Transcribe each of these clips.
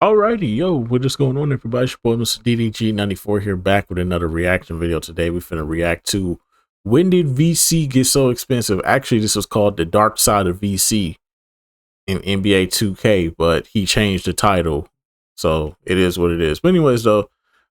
Alrighty, yo, what is going on, everybody? It's your boy, Mr. DDG94 here, back with another reaction video. Today, we finna react to when did VC get so expensive? Actually, this was called The Dark Side of VC in NBA 2K, but he changed the title, so it is what it is. But anyways, though,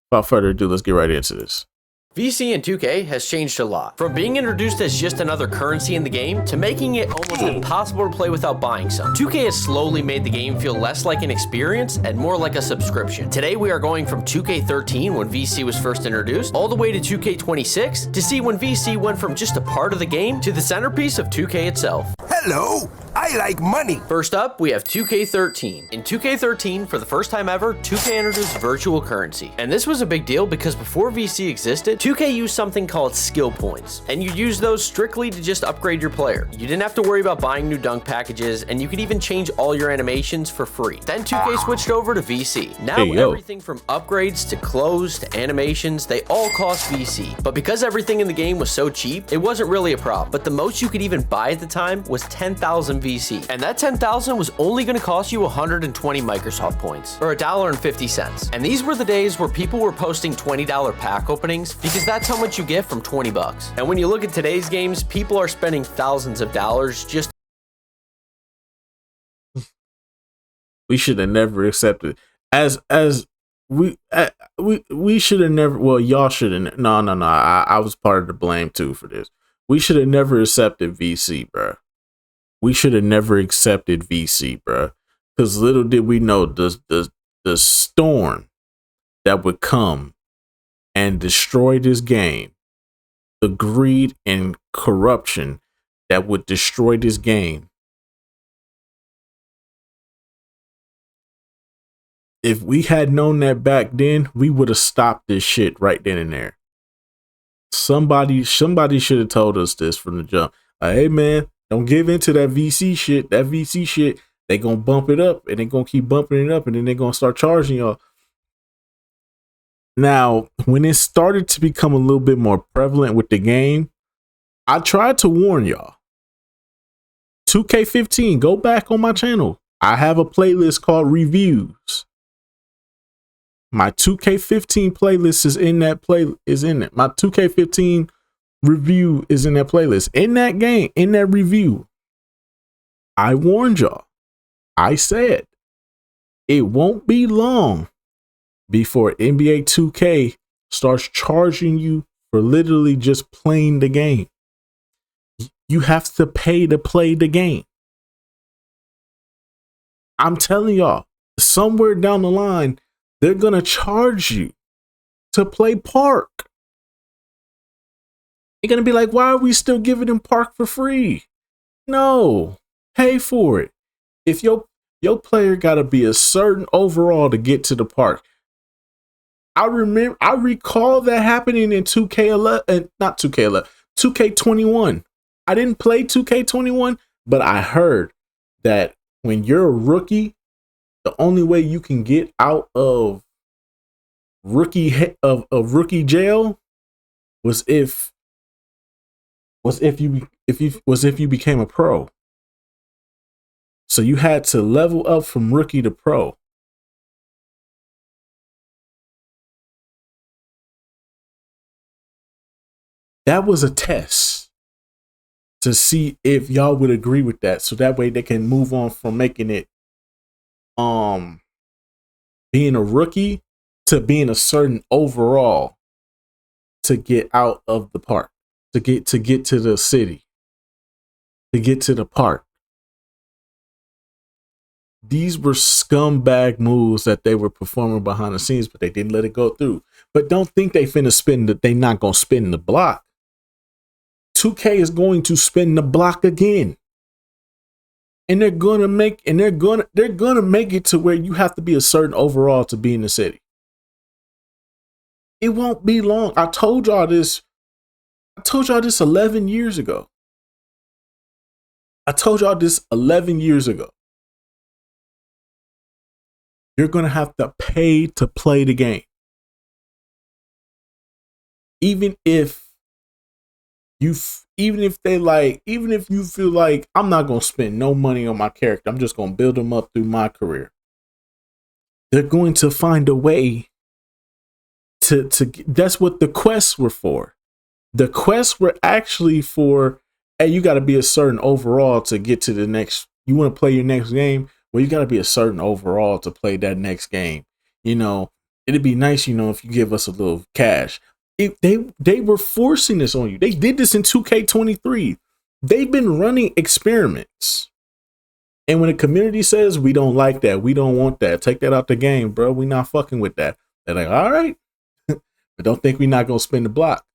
without further ado, let's get right into this. VC in 2K has changed a lot. From being introduced as just another currency in the game, to making it almost impossible to play without buying some. 2K has slowly made the game feel less like an experience and more like a subscription. Today we are going from 2K13 when VC was first introduced, all the way to 2K26 to see when VC went from just a part of the game to the centerpiece of 2K itself. Hello, I like money. First up, we have 2K13. In 2K13, for the first time ever, 2K introduced virtual currency. And this was a big deal because before VC existed, 2K used something called skill points, and you'd use those strictly to just upgrade your player. You didn't have to worry about buying new dunk packages, and you could even change all your animations for free. Then 2K switched over to VC. Now everything from upgrades to clothes to animations, they all cost VC. But because everything in the game was so cheap, it wasn't really a problem. But the most you could even buy at the time was 10,000 VC. And that 10,000 was only going to cost you 120 Microsoft points, or $1.50. And these were the days where people were posting $20 pack openings because that's how much you get from 20 bucks. And when you look at today's games, people are spending thousands of dollars just. We should have never accepted as we should have never. Well, y'all should have. No. I was part of the blame too for this. We should have never accepted VC, bro. We should have never accepted VC, bro. Because little did we know the storm that would come and destroy this game, the greed and corruption that would destroy this game. If we had known that back then, we would have stopped this shit right then and there. Somebody should have told us this from the jump. Hey man, don't give into that VC shit. That VC shit, they gonna bump it up and they gonna keep bumping it up and then they gonna start charging y'all. Now, when it started to become a little bit more prevalent with the game, I tried to warn y'all. 2K15, go back on my channel. I have a playlist called Reviews. My 2K15 playlist is in that My 2K15 review is in that playlist. In that game, in that review, I warned y'all. I said it won't be long before NBA 2K starts charging you for literally just playing the game. You have to pay to play the game. I'm telling y'all, somewhere down the line, they're going to charge you to play Park. You're going to be like, why are we still giving them Park for free? No, pay for it. If your player got to be a certain overall to get to the Park. I recall that happening in 2K11, not 2K11, 2K21. I didn't play 2K21, but I heard that when you're a rookie, the only way you can get out of rookie jail was if you became a pro. So you had to level up from rookie to pro. That was a test to see if y'all would agree with that. So that way they can move on from making it being a rookie to being a certain overall to get out of the park, to get to the city, to get to the park. These were scumbag moves that they were performing behind the scenes, but they didn't let it go through. But don't think they finna spin that. They not gonna spin the block. 2K is going to spin the block again. And they're gonna make it to where you have to be a certain overall to be in the city. It won't be long. I told y'all this 11 years ago. You're gonna have to pay to play the game. Even if you feel like I'm not gonna spend no money on my character, I'm just gonna build them up through my career, they're going to find a way to that's what the quests were for. The quests were actually for, hey, you got to be a certain overall to get to the next. You want to play your next game? Well, you got to be a certain overall to play that next game. You know, it'd be nice, you know, if you give us a little cash. They were forcing this on you. They did this in 2K23. They've been running experiments. And when the community says, we don't like that, we don't want that, take that out the game, bro, we not fucking with that. They're like, all right. But don't think we're not going to spin the block.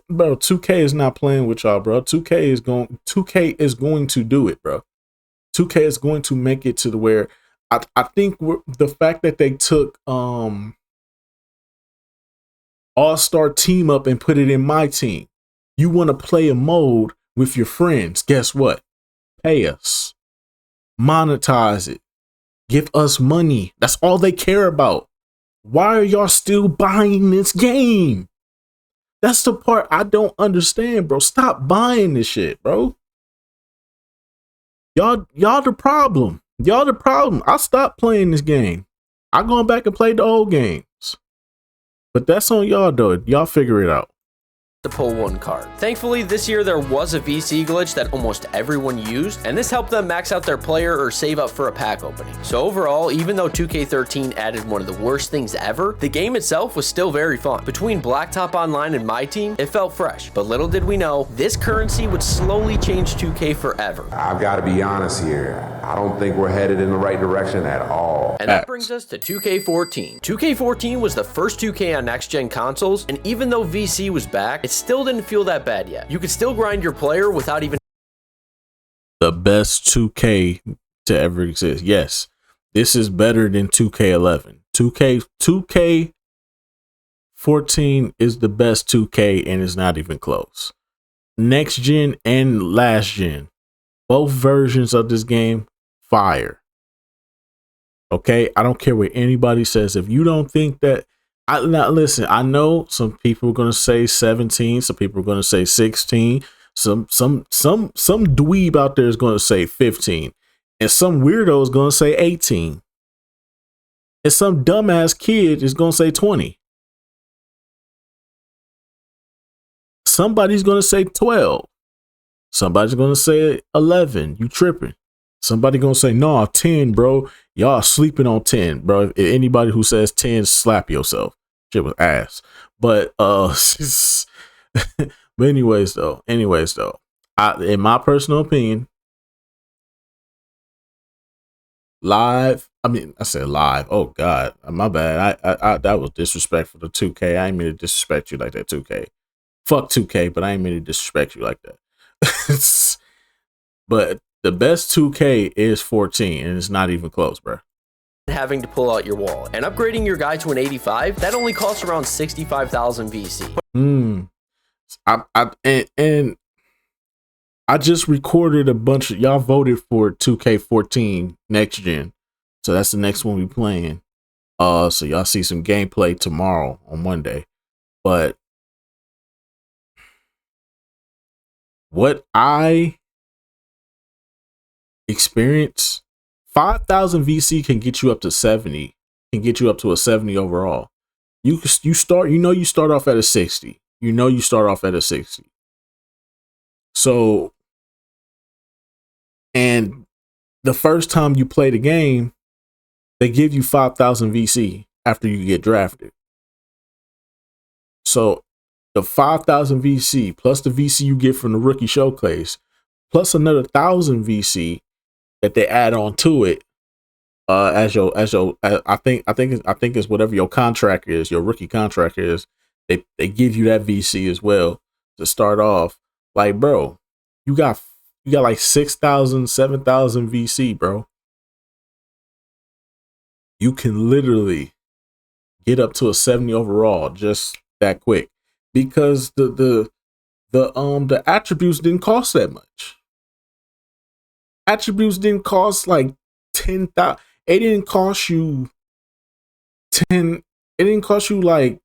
Bro, 2K is not playing with y'all, bro. 2K is going to do it, bro. 2K is going to make it to the where I think the fact that they took All-Star Team Up and put it in my team. You want to play a mode with your friends. Guess what? Pay us. Monetize it. Give us money. That's all they care about. Why are y'all still buying this game? That's the part I don't understand, bro. Stop buying this shit, bro. Y'all the problem. Y'all the problem. I stopped playing this game. I going back and play the old games. But that's on y'all, though. Y'all figure it out. To pull one card. Thankfully, this year there was a VC glitch that almost everyone used, and this helped them max out their player or save up for a pack opening. So overall, even though 2K13 added one of the worst things ever, the game itself was still very fun. Between Blacktop Online and My Team, it felt fresh, but little did we know, this currency would slowly change 2K forever. I've got to be honest here. I don't think we're headed in the right direction at all. And that brings us to 2K14. 2K14 was the first 2K on next-gen consoles, and even though VC was back, it still didn't feel that bad yet. You could still grind your player without even the best 2K to ever exist. Yes, this is better than 2K11. 2K14 is the best 2K and it's not even close. Next gen and last gen, both versions of this game, fire. Okay, I don't care what anybody says. If you don't think that, now listen, I know some people are gonna say 17, some people are gonna say 16, some dweeb out there is gonna say 15, and some weirdo is gonna say 18, and some dumbass kid is gonna say 20. Somebody's gonna say 12. Somebody's gonna say 11. You tripping? Somebody gonna say, no, 10, bro. Y'all sleeping on 10, bro. If anybody who says 10, slap yourself. Shit was ass. But but anyways though, in my personal opinion, live. I said live. Oh God, my bad. I that was disrespectful to 2K. I ain't mean to disrespect you like that, 2K. Fuck 2K, but I ain't mean to disrespect you like that. But the best 2K is 14, and it's not even close, bro. having to pull out your wallet. And upgrading your guy to an 85, that only costs around 65,000 VC. I just recorded a bunch of y'all voted for 2K14 next gen. So that's the next one we playing. So y'all see some gameplay tomorrow on Monday. But what I experience, 5,000 VC can get you up to 70, can get you up to a 70 overall. You start off at a 60. You start off at a 60. So, and the first time you play the game, they give you 5,000 VC after you get drafted. So the 5,000 VC plus the VC you get from the rookie showcase, plus another 1,000 VC that they add on to it, I think it's whatever your contract is, your rookie contract is. They give you that VC as well to start off. Like, bro, you got like 6,000, 7,000 VC, bro. You can literally get up to a 70 overall just that quick because the attributes didn't cost that much. Attributes didn't cost like 10,000. It didn't cost you 10. It didn't cost you like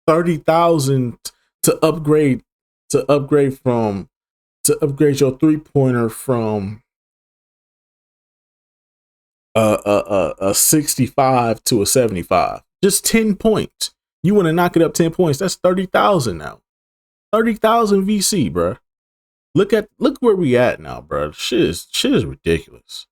30,000 to upgrade your 3-pointer from a 65 to a 75. Just 10 points. You want to knock it up 10 points? That's 30,000 now. 30,000 VC, bro. Look where we at now, bro. Shit is ridiculous.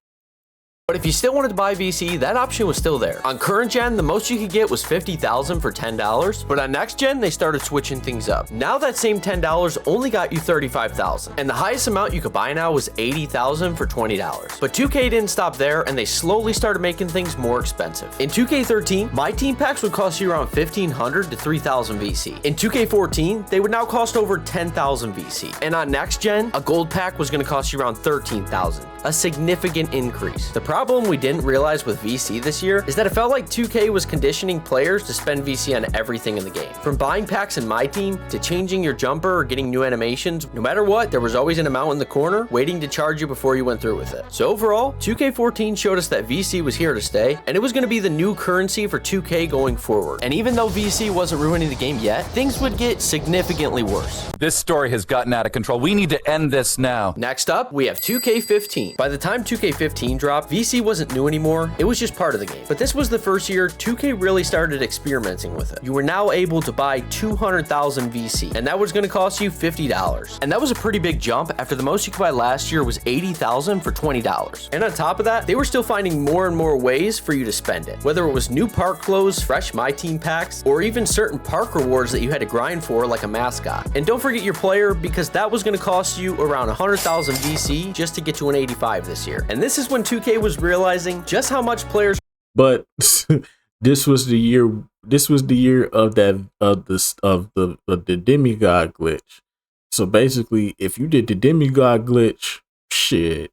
But if you still wanted to buy VC, that option was still there. On current gen, the most you could get was $50,000 for $10, but on next gen, they started switching things up. Now that same $10 only got you $35,000, and the highest amount you could buy now was $80,000 for $20. But 2K didn't stop there, and they slowly started making things more expensive. In 2K13, My Team packs would cost you around $1,500 to $3,000 VC. In 2K14, they would now cost over $10,000 VC. And on next gen, a gold pack was going to cost you around $13,000, a significant increase. The problem we didn't realize with VC this year is that it felt like 2K was conditioning players to spend VC on everything in the game. From buying packs in My Team to changing your jumper or getting new animations, no matter what, there was always an amount in the corner waiting to charge you before you went through with it. So overall, 2K14 showed us that VC was here to stay, and it was going to be the new currency for 2K going forward. And even though VC wasn't ruining the game yet, things would get significantly worse. This story has gotten out of control. We need to end this now. Next up, we have 2K15. By the time 2K15 dropped, VC wasn't new anymore, it was just part of the game. But this was the first year 2K really started experimenting with it. You were now able to buy 200,000 VC, and that was going to cost you $50. And that was a pretty big jump after the most you could buy last year was 80,000 for $20. And on top of that, they were still finding more and more ways for you to spend it. Whether it was new park clothes, fresh My Team packs, or even certain park rewards that you had to grind for like a mascot. And don't forget your player, because that was going to cost you around 100,000 VC just to get to an 85 this year. And this is when 2K was realizing just how much players. But this was the year of the demigod glitch. So basically, if you did the demigod glitch, shit,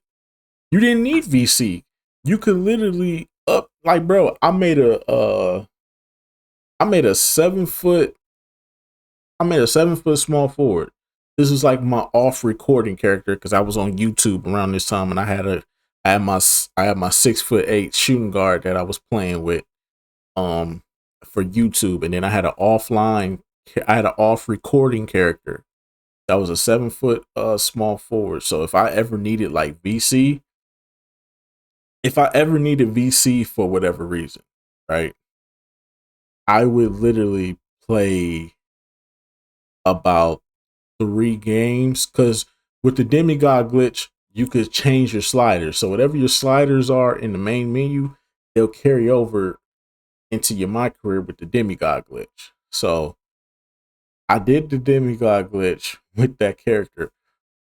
you didn't need VC. You could literally bro, I made a 7-foot small forward. This is like my off recording character because I was on YouTube around this time, and I had my 6'8" shooting guard that I was playing with for YouTube, and then I had an off recording character that was a 7-foot small forward. So if I ever needed VC for whatever reason, right, I would literally play about 3 games, because with the demigod glitch, you could change your sliders. So whatever your sliders are in the main menu, they'll carry over into your My Career with the demigod glitch. So I did the demigod glitch with that character.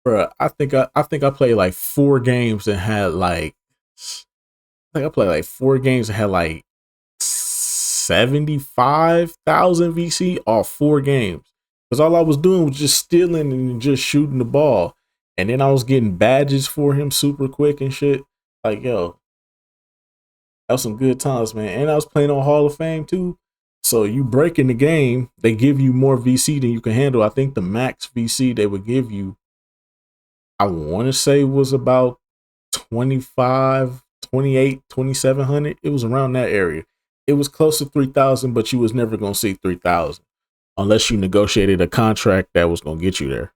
Bro, I think I played 4 games and had 75,000 VC off 4 games. Because all I was doing was just stealing and just shooting the ball. And then I was getting badges for him super quick and shit. Yo, that was some good times, man. And I was playing on Hall of Fame too. So you break in the game, they give you more VC than you can handle. I think the max VC they would give you, I want to say, was about 25, 28, 2,700. It was around that area. It was close to 3,000, but you was never going to see 3,000 unless you negotiated a contract that was going to get you there.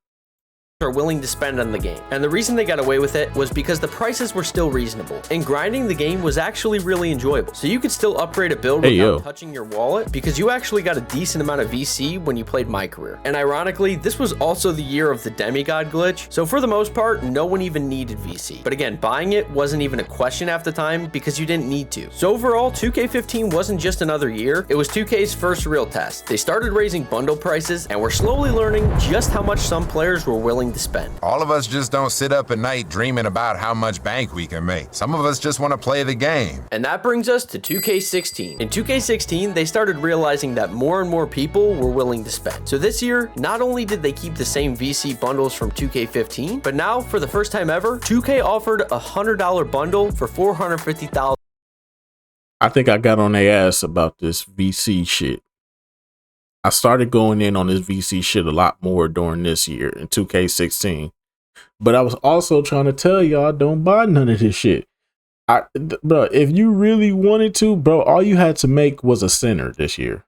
Are willing to spend on the game. And the reason they got away with it was because the prices were still reasonable, and grinding the game was actually really enjoyable. So you could still upgrade a build without touching your wallet, because you actually got a decent amount of VC when you played My Career. And ironically, this was also the year of the demigod glitch, so for the most part, no one even needed VC. But again, buying it wasn't even a question half the time because you didn't need to. So overall, 2K15 wasn't just another year, it was 2K's first real test. They started raising bundle prices, and we're slowly learning just how much some players were willing to spend. All of us just don't sit up at night dreaming about how much bank we can make. Some of us just want to play the game. And that brings us to 2K16. In 2K16, they started realizing that more and more people were willing to spend. So this year, not only did they keep the same VC bundles from 2K15, but now, for the first time ever, 2K offered a $100 bundle for $450,000. I think I got on their ass about this VC shit. I started going in on this VC shit a lot more during this year in 2K16. But I was also trying to tell y'all, don't buy none of this shit. Bro, if you really wanted to, bro, all you had to make was a center this year.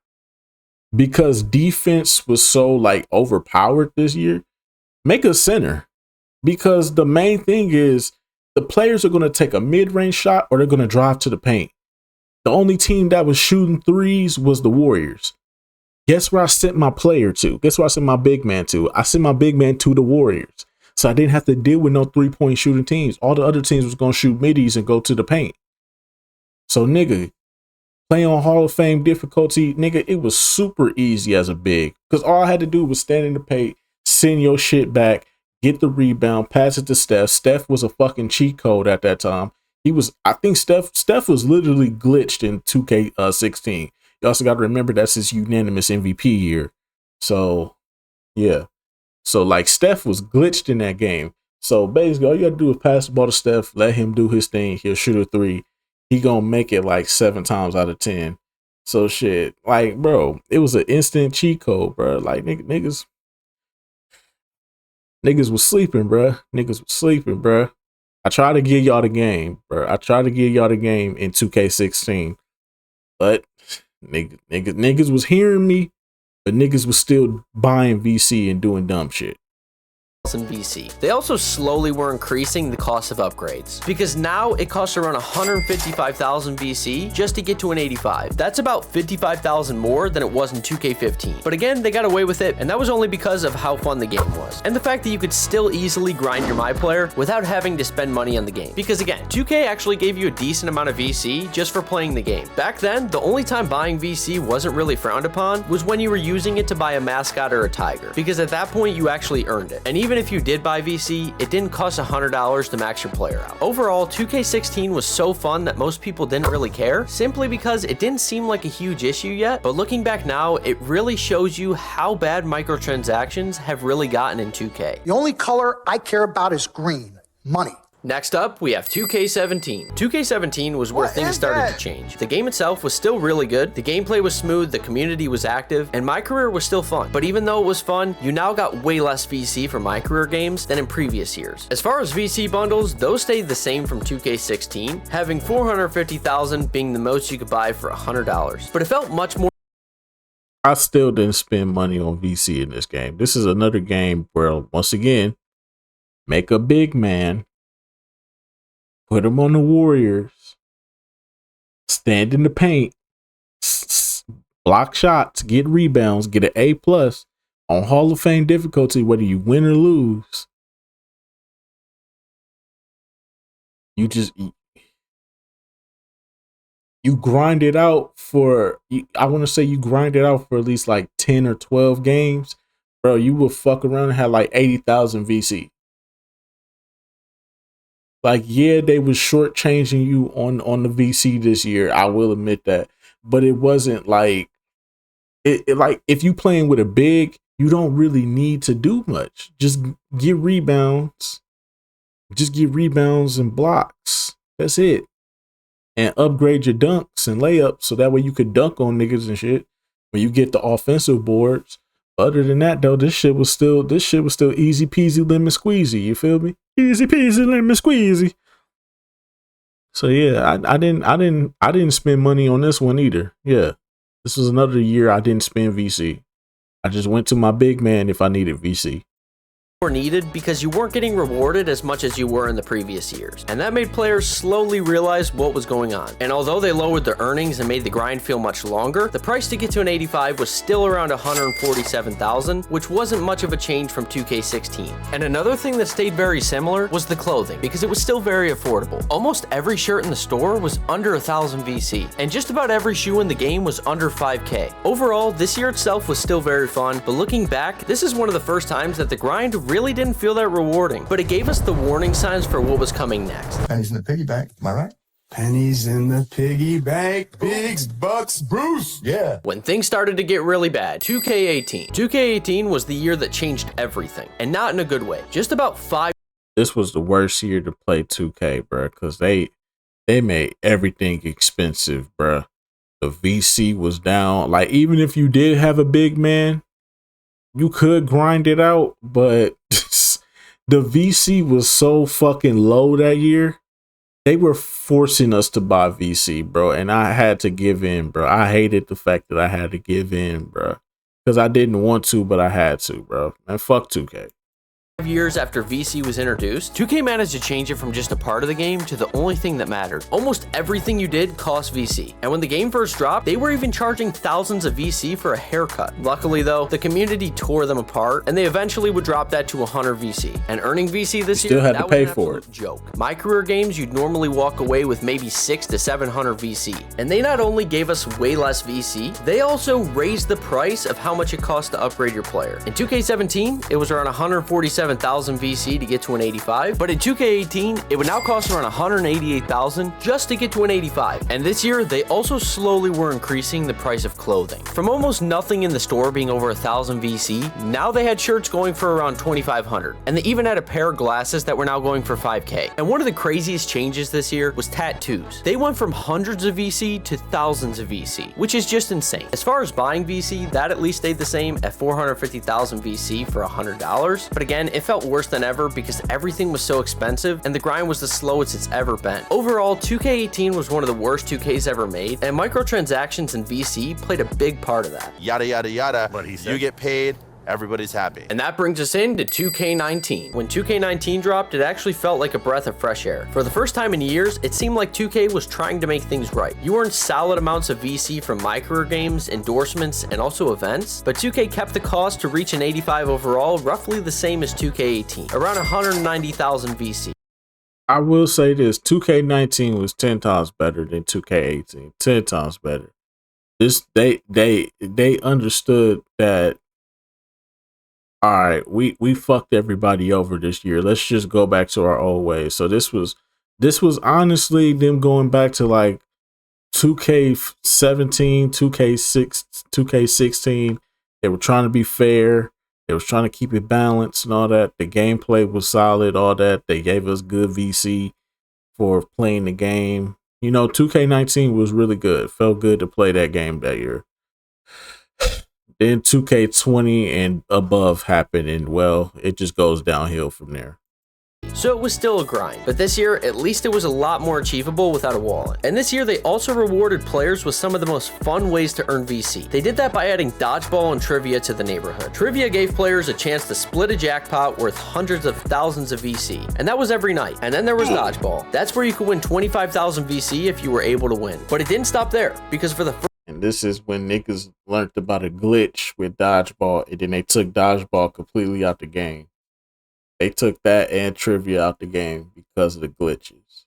Because defense was so overpowered this year. Make a center. Because the main thing is, the players are going to take a mid-range shot or they're going to drive to the paint. The only team that was shooting threes was the Warriors. Guess where I sent my player to? Guess where I sent my big man to? I sent my big man to the Warriors. So I didn't have to deal with no 3-point shooting teams. All the other teams was going to shoot middies and go to the paint. So, nigga, play on Hall of Fame difficulty, nigga, it was super easy as a big. Because all I had to do was stand in the paint, send your shit back, get the rebound, pass it to Steph. Steph was a fucking cheat code at that time. I think Steph was literally glitched in 2K16. You also got to remember that's his unanimous MVP year. So, yeah. So, like, Steph was glitched in that game. So, basically, all you got to do is pass the ball to Steph, let him do his thing. He'll shoot a three. He gonna make it like 7 times out of 10. So, shit. Like, bro, it was an instant cheat code, bro. Like, niggas was sleeping, bro. Niggas was sleeping, bro. I tried to give y'all the game, bro. I tried to give y'all the game in 2K16. But niggas was hearing me, but niggas was still buying VC and doing dumb shit. VC. They also slowly were increasing the cost of upgrades because now it costs around 155,000 VC just to get to an 85. That's about 55,000 more than it was in 2K15. But again, they got away with it, and that was only because of how fun the game was and the fact that you could still easily grind your My Player without having to spend money on the game. Because again, 2K actually gave you a decent amount of VC just for playing the game. Back then, the only time buying VC wasn't really frowned upon was when you were using it to buy a mascot or a tiger, because at that point you actually earned it. And even if you did buy VC, it didn't cost $100 to max your player out. Overall, 2K16 was so fun that most people didn't really care, simply because it didn't seem like a huge issue yet, but looking back now, it really shows you how bad microtransactions have really gotten in 2K. The only color I care about is green. Money. Next up, we have 2K17. 2K17 was where things started to change. The game itself was still really good, the gameplay was smooth, the community was active, and My Career was still fun. But even though it was fun, you now got way less VC for My Career games than in previous years. As far as VC bundles, those stayed the same from 2K16, having 450,000 being the most you could buy for $100. But it felt much more. I still didn't spend money on VC in this game. This is another game where, once again, make a big man, put him on the Warriors, stand in the paint, block shots, get rebounds, get an A+ on Hall of Fame difficulty, whether you win or lose. You grind it out for, I want to say you grind it out for at least like 10 or 12 games. Bro, you will fuck around and have like 80,000 VC. Like, yeah, they was shortchanging you on the VC this year. I will admit that, but it wasn't like it like if you playing with a big, you don't really need to do much. Just get rebounds, and blocks. That's it, and upgrade your dunks and layups so that way you could dunk on niggas and shit when you get the offensive boards. Other than that, though, this shit was still easy peasy lemon squeezy. You feel me? Easy peasy lemon squeezy. So yeah, I didn't spend money on this one either. Yeah, this was another year I didn't spend VC. I just went to my big man if I needed VC. Needed because you weren't getting rewarded as much as you were in the previous years, and that made players slowly realize what was going on. And although they lowered their earnings and made the grind feel much longer, the price to get to an 85 was still around 147,000, which wasn't much of a change from 2K16. And another thing that stayed very similar was the clothing, because it was still very affordable. Almost every shirt in the store was under 1,000 VC, and just about every shoe in the game was under 5K. Overall, this year itself was still very fun, but looking back, this is one of the first times that the grind really didn't feel that rewarding, but it gave us the warning signs for what was coming next. Pennies in the piggy bank, am I right? Pennies in the piggy bank, bigs, bucks, Bruce. Yeah. When things started to get really bad, 2K18. 2K18 was the year that changed everything, and not in a good way. Just about 5. This was the worst year to play 2K, bro, because they made everything expensive, bro. The VC was down. Like, even if you did have a big man, you could grind it out, but the VC was so fucking low that year. They were forcing us to buy VC, bro, and I had to give in, bro. I hated the fact that I had to give in, bro, because I didn't want to, but I had to, bro. And fuck 2K. Years after VC was introduced, 2K managed to change it from just a part of the game to the only thing that mattered. Almost everything you did cost VC, and when the game first dropped, they were even charging thousands of VC for a haircut. Luckily though, the community tore them apart, and they eventually would drop that to 100 VC. And earning VC this year, had to that pay was an for absolute joke. My career games, you'd normally walk away with maybe 600 to 700 VC, and they not only gave us way less VC, they also raised the price of how much it costs to upgrade your player. In 2K17, it was around 147,000 VC to get to an 85, but in 2K18, it would now cost around 188,000 just to get to an 85. And this year, they also slowly were increasing the price of clothing. From almost nothing in the store being over 1,000 VC, now they had shirts going for around 2,500, and they even had a pair of glasses that were now going for 5K. And one of the craziest changes this year was tattoos. They went from hundreds of VC to thousands of VC, which is just insane. As far as buying VC, that at least stayed the same at 450,000 VC for $100, but again, it felt worse than ever because everything was so expensive and the grind was the slowest it's ever been. Overall, 2K18 was one of the worst 2Ks ever made, and microtransactions and VC played a big part of that. Yada, yada, yada. You get paid, everybody's happy. And that brings us into 2K19. When 2K19 dropped, it actually felt like a breath of fresh air. For the first time in years, it seemed like 2K was trying to make things right. You earned solid amounts of VC from my career games, endorsements, and also events, but 2K kept the cost to reach an 85 overall roughly the same as 2K18, around 190,000 VC. I will say this, 2K19 was 10 times better than 2K18. 10 times better. They understood that, all right, we fucked everybody over this year. Let's just go back to our old ways. So this was honestly them going back to like 2K17, 2K16. They were trying to be fair. They was trying to keep it balanced and all that. The gameplay was solid, all that. They gave us good VC for playing the game. You know, 2K19 was really good. Felt good to play that game that year. Then 2K20 and above happened, and well, it just goes downhill from there. So it was still a grind, but this year, at least it was a lot more achievable without a wallet. And this year, they also rewarded players with some of the most fun ways to earn VC. They did that by adding dodgeball and trivia to the neighborhood. Trivia gave players a chance to split a jackpot worth hundreds of thousands of VC, and that was every night. And then there was dodgeball. That's where you could win 25,000 VC if you were able to win. But it didn't stop there, because for the and this is when niggas learned about a glitch with dodgeball, and then they took dodgeball completely out the game. They took that and trivia out the game because of the glitches.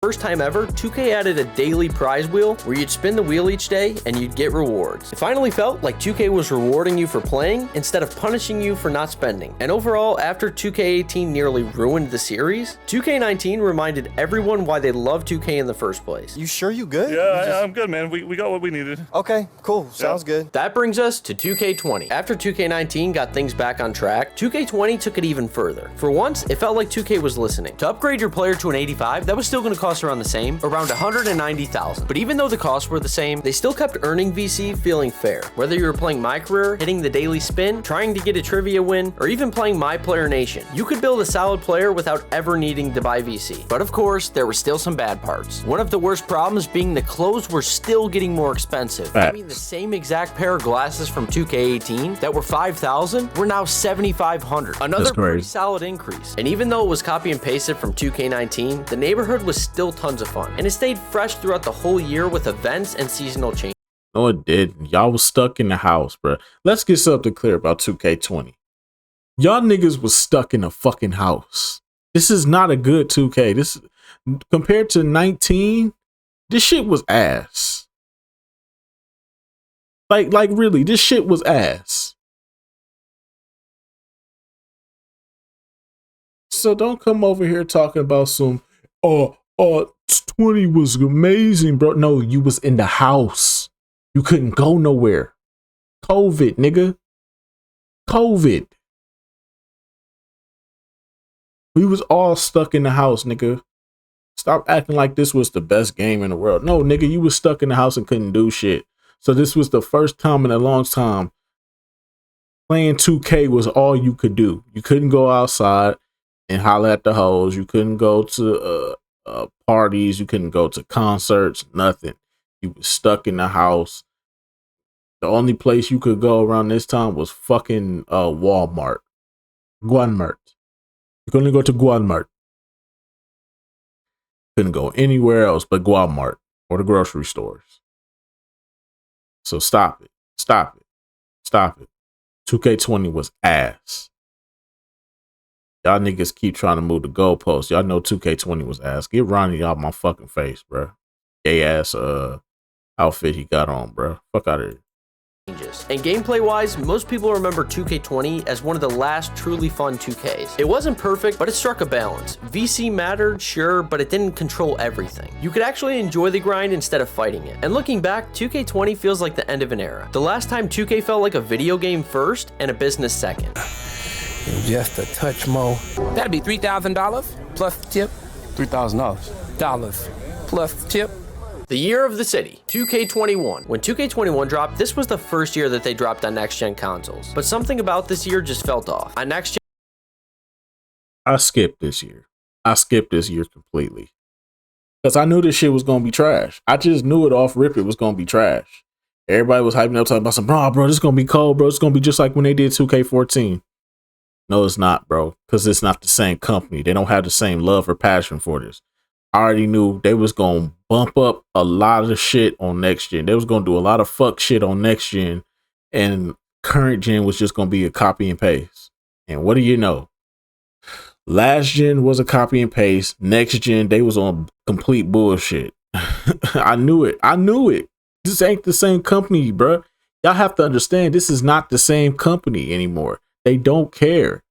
first time ever, 2K added a daily prize wheel where you'd spin the wheel each day and you'd get rewards. It finally felt like 2K was rewarding you for playing instead of punishing you for not spending. And overall, after 2K18 nearly ruined the series, 2K19 reminded everyone why they loved 2K in the first place. You sure you good? Yeah, I'm good, man. We got what we needed. Okay, cool. Sounds good. That brings us to 2K20. After 2K19 got things back on track, 2K20 took it even further. For once, it felt like 2K was listening. To upgrade your player to an 85, that was still going to cost around the same, around 190,000. But even though the costs were the same, they still kept earning VC feeling fair. Whether you were playing My Career, hitting the daily spin, trying to get a trivia win, or even playing My Player Nation, you could build a solid player without ever needing to buy VC. But of course, there were still some bad parts. One of the worst problems being the clothes were still getting more expensive. I mean, the same exact pair of glasses from 2K18 that were 5,000 were now 7,500. Another pretty solid increase. And even though it was copy and pasted from 2K19, the neighborhood was still tons of fun, and it stayed fresh throughout the whole year with events and seasonal changes. No, it didn't. Y'all was stuck in the house, bro. Let's get something clear about 2K20. Y'all niggas was stuck in a fucking house. This is not a good 2K. This, compared to 19, this shit was ass. Like really, this shit was ass. So don't come over here talking about some, 20 was amazing, bro. No, you was in the house. You couldn't go nowhere. COVID, nigga. COVID. We was all stuck in the house, nigga. Stop acting like this was the best game in the world. No, nigga, you was stuck in the house and couldn't do shit. So this was the first time in a long time playing 2K was all you could do. You couldn't go outside and holler at the hoes. You couldn't go to parties. You couldn't go to concerts. Nothing. You was stuck in the house. The only place you could go around this time was fucking Walmart. Walmart. You can only go to Walmart. Couldn't go anywhere else but Walmart or the grocery stores. So stop it. Stop it. Stop it. 2K20 was ass. Y'all niggas keep trying to move the goalposts. Y'all know 2K20 was ass. Get Ronnie out my fucking face, bro. Gay ass outfit he got on, bro. Fuck out of here. And gameplay wise, most people remember 2K20 as one of the last truly fun 2Ks. It wasn't perfect, but it struck a balance. VC mattered, sure, but it didn't control everything. You could actually enjoy the grind instead of fighting it. And looking back, 2K20 feels like the end of an era. The last time 2K felt like a video game first and a business second. Just a touch more. That'd be $3,000 plus tip. $3,000. Dollars plus tip. The year of the city, 2K21. When 2K21 dropped, this was the first year that they dropped on next-gen consoles. But something about this year just felt off. On next-gen, I skipped this year. I skipped this year completely. Because I knew this shit was going to be trash. I just knew it off rip it was going to be trash. Everybody was hyping up, talking about some, bro, this is going to be cold, bro. It's going to be just like when they did 2K14. No, it's not, bro. Because it's not the same company. They don't have the same love or passion for this. I already knew they was going to bump up a lot of shit on next gen. They was going to do a lot of fuck shit on next gen. And current gen was just going to be a copy and paste. And what do you know? Last gen was a copy and paste. Next gen, they was on complete bullshit. I knew it. I knew it. This ain't the same company, bro. Y'all have to understand, this is not the same company anymore. They don't care.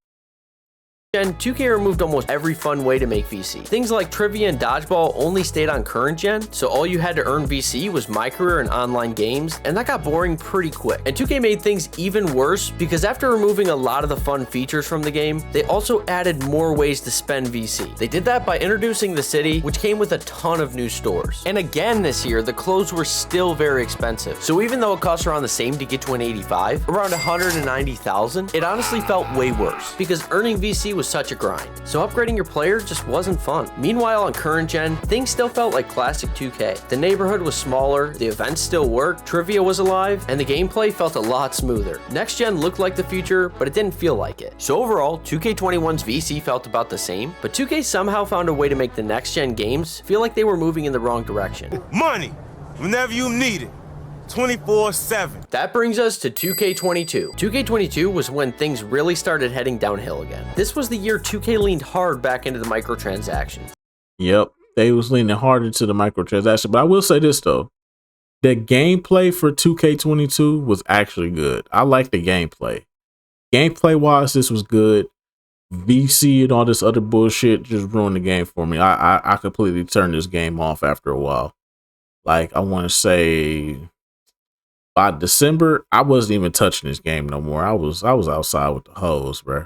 2K removed almost every fun way to make VC. Things like trivia and dodgeball only stayed on current gen, so all you had to earn VC was My Career and online games, and that got boring pretty quick. And 2K made things even worse because after removing a lot of the fun features from the game, they also added more ways to spend VC. They did that by introducing the city, which came with a ton of new stores. And again this year, the clothes were still very expensive. So even though it cost around the same to get to an 85, around 190,000, it honestly felt way worse because earning VC was such a grind. So upgrading your player just wasn't fun. Meanwhile, on current gen, things still felt like classic 2K. The neighborhood was smaller, the events still worked, trivia was alive, and the gameplay felt a lot smoother. Next gen looked like the future, but it didn't feel like it. So overall, 2K21's VC felt about the same, but 2K somehow found a way to make the next gen games feel like they were moving in the wrong direction. Money, whenever you need it. 24/7. That brings us to 2K22. 2K22 was when things really started heading downhill again. This was the year 2K leaned hard back into the microtransactions. Yep, they was leaning hard into the microtransaction. But I will say this though, the gameplay for 2K22 was actually good. I like the gameplay. Gameplay wise, this was good. VC and all this other bullshit just ruined the game for me. I completely turned this game off after a while. Like I want to say, by December, I wasn't even touching this game no more. I was outside with the hoes, bro.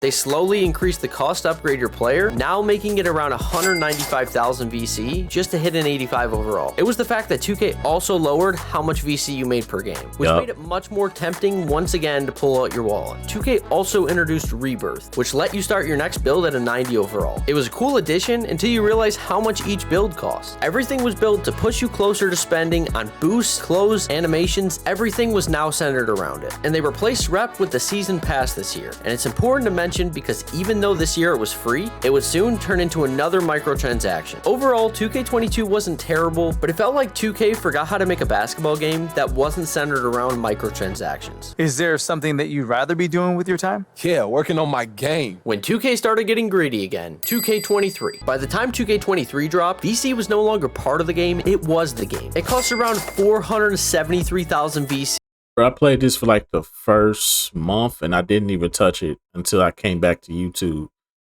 They slowly increased the cost to upgrade your player, now making it around 195,000 VC just to hit an 85 overall. It was the fact that 2K also lowered how much VC you made per game, which made it much more tempting once again to pull out your wallet. 2K also introduced Rebirth, which let you start your next build at a 90 overall. It was a cool addition until you realize how much each build costs. Everything was built to push you closer to spending on boosts, clothes, animations. Everything was now centered around it. And they replaced Rep with the Season Pass this year. And it's important to mention because even though this year it was free, it would soon turn into another microtransaction. Overall, 2K22 wasn't terrible, but it felt like 2K forgot how to make a basketball game that wasn't centered around microtransactions. Is there something that you'd rather be doing with your time? Yeah, working on my game. When 2K started getting greedy again, 2K23. By the time 2K23 dropped, VC was no longer part of the game, it was the game. It cost around 473,000 VC. I played this for like the first month and I didn't even touch it until I came back to YouTube.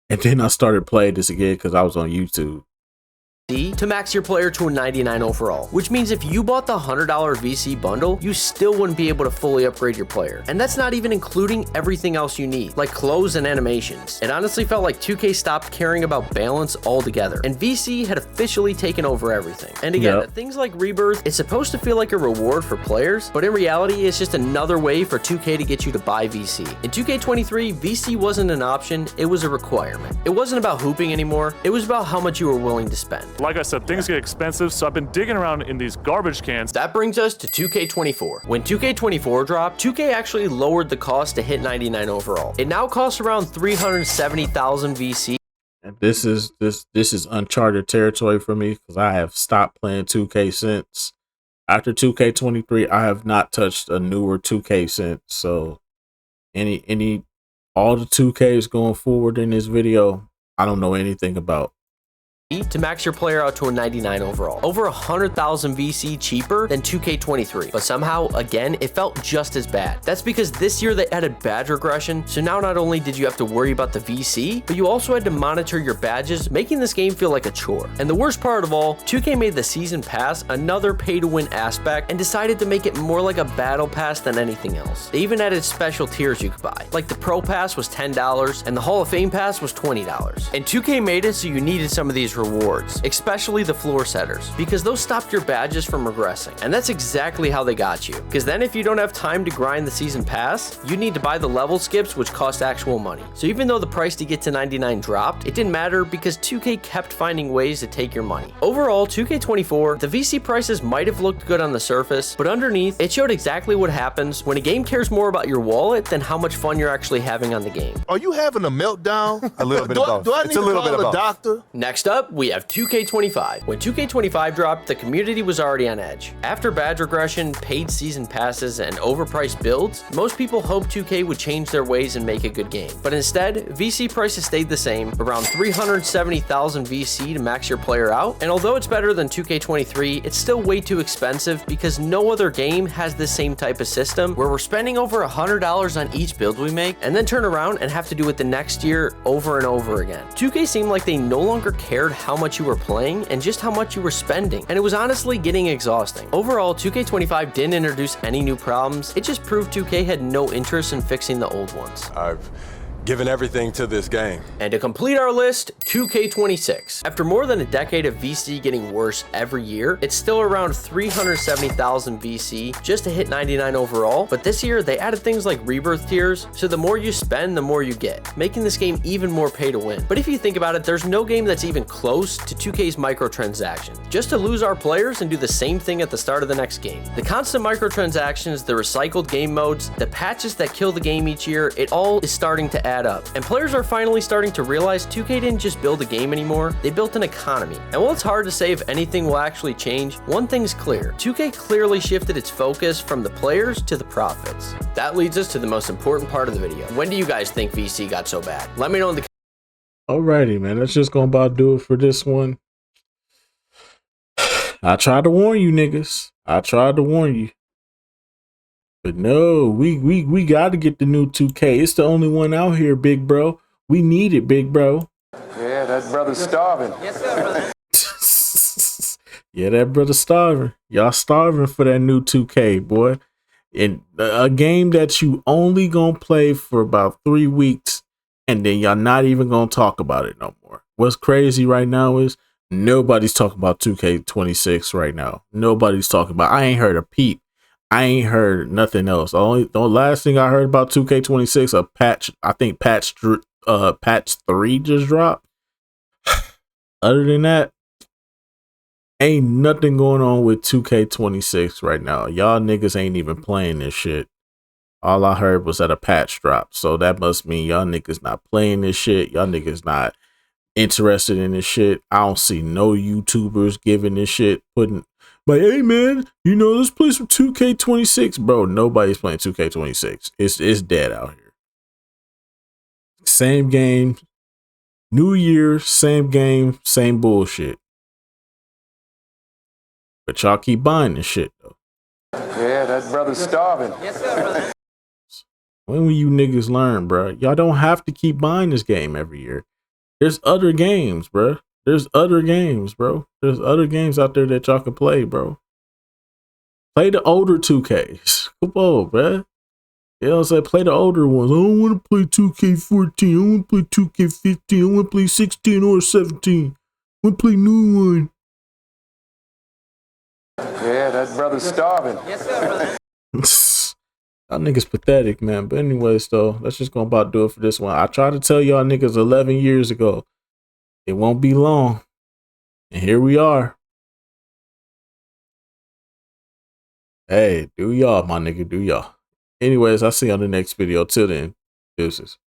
And then I started playing this again because I was on YouTube. To max your player to a 99 overall, which means if you bought the $100 VC bundle, you still wouldn't be able to fully upgrade your player. And that's not even including everything else you need, like clothes and animations. It honestly felt like 2K stopped caring about balance altogether, and VC had officially taken over everything. And again, things like Rebirth, it's supposed to feel like a reward for players, but in reality, it's just another way for 2K to get you to buy VC. In 2K23, VC wasn't an option, it was a requirement. It wasn't about hooping anymore, it was about how much you were willing to spend. Like I said, things get expensive, so I've been digging around in these garbage cans. That brings us to 2K24. When 2K24 dropped, 2K actually lowered the cost to hit 99 overall. It now costs around 370,000 VC. And this is uncharted territory for me because I have stopped playing 2K since. After 2K23, I have not touched a newer 2K since. So all the 2Ks going forward in this video, I don't know anything about. To max your player out to a 99 overall. Over 100,000 VC cheaper than 2K23. But somehow, again, it felt just as bad. That's because this year they added badge regression, so now not only did you have to worry about the VC, but you also had to monitor your badges, making this game feel like a chore. And the worst part of all, 2K made the season pass another pay-to-win aspect and decided to make it more like a battle pass than anything else. They even added special tiers you could buy. Like the Pro Pass was $10 and the Hall of Fame Pass was $20. And 2K made it so you needed some of these rewards, especially the floor setters, because those stopped your badges from regressing. And that's exactly how they got you, because then if you don't have time to grind the season pass, you need to buy the level skips, which cost actual money. So even though the price to get to 99 dropped, it didn't matter because 2K kept finding ways to take your money. Overall, 2K24, the VC prices might have looked good on the surface, but underneath, it showed exactly what happens when a game cares more about your wallet than how much fun you're actually having on the game. Are you having a meltdown? A little bit of both. Do I need It's a to little call bit of a both. doctor? Next up, we have 2K25. When 2K25 dropped, the community was already on edge. After badge regression, paid season passes, and overpriced builds, most people hoped 2K would change their ways and make a good game. But instead, VC prices stayed the same, around 370,000 VC to max your player out. And although it's better than 2K23, it's still way too expensive because no other game has the same type of system where we're spending over $100 on each build we make and then turn around and have to do it the next year over and over again. 2K seemed like they no longer cared how much you were playing and just how much you were spending, and it was honestly getting exhausting. Overall, 2K25 didn't introduce any new problems, it just proved 2K had no interest in fixing the old ones. I've given everything to this game. And to complete our list, 2K26. After more than a decade of VC getting worse every year, it's still around 370,000 VC just to hit 99 overall, but this year they added things like rebirth tiers, so the more you spend, the more you get, making this game even more pay to win. But if you think about it, there's no game that's even close to 2K's microtransactions, just to lose our players and do the same thing at the start of the next game. The constant microtransactions, the recycled game modes, the patches that kill the game each year, it all is starting to add up. And players are finally starting to realize 2K didn't just build a game anymore, they built an economy. And while it's hard to say if anything will actually change, one thing's clear. 2K clearly shifted its focus from the players to the profits. That leads us to the most important part of the video. When do you guys think VC got so bad? Let me know in the Alrighty, man. That's just gonna about do it for this one. I tried to warn you niggas. I tried to warn you. But no, we got to get the new 2K. It's the only one out here, big bro. We need it, big bro. Yeah, that brother's starving. Yes, sir, brother. Yeah, that brother starving. Y'all starving for that new 2K, boy. And a game that you only gonna play for about 3 weeks, and then y'all not even gonna talk about it no more. What's crazy right now is nobody's talking about 2K26 right now. Nobody's talking about. I ain't heard a peep. I ain't heard nothing else. The last thing I heard about 2K26, a patch. I think patch 3 just dropped. Other than that, ain't nothing going on with 2K26 right now. Y'all niggas ain't even playing this shit. All I heard was that a patch dropped. So that must mean y'all niggas not playing this shit. Y'all niggas not interested in this shit. I don't see no YouTubers giving this shit, putting like, hey man, you know, let's play some 2K26. Bro, nobody's playing 2K26. It's dead out here. Same game, new year, same game, same bullshit. But y'all keep buying this shit though. Yeah, that brother's starving. Yes, sir, brother. When will you niggas learn, bro? Y'all don't have to keep buying this game every year. There's other games, bro. There's other games, bro. There's other games out there that y'all can play, bro. Play the older 2Ks. Come on, bro. You know what I'm saying? Play the older ones. I don't want to play 2K14. I want to play 2K15. I want to play 16 or 17. I want to play new one. Yeah, that brother's starving. Yes, sir, brother. Y'all niggas pathetic, man. But anyways, though, that's just gonna about do it for this one. I tried to tell y'all niggas 11 years ago. It won't be long. And here we are. Hey, do y'all, my nigga, do y'all. Anyways, I'll see you on the next video. Till then, deuces.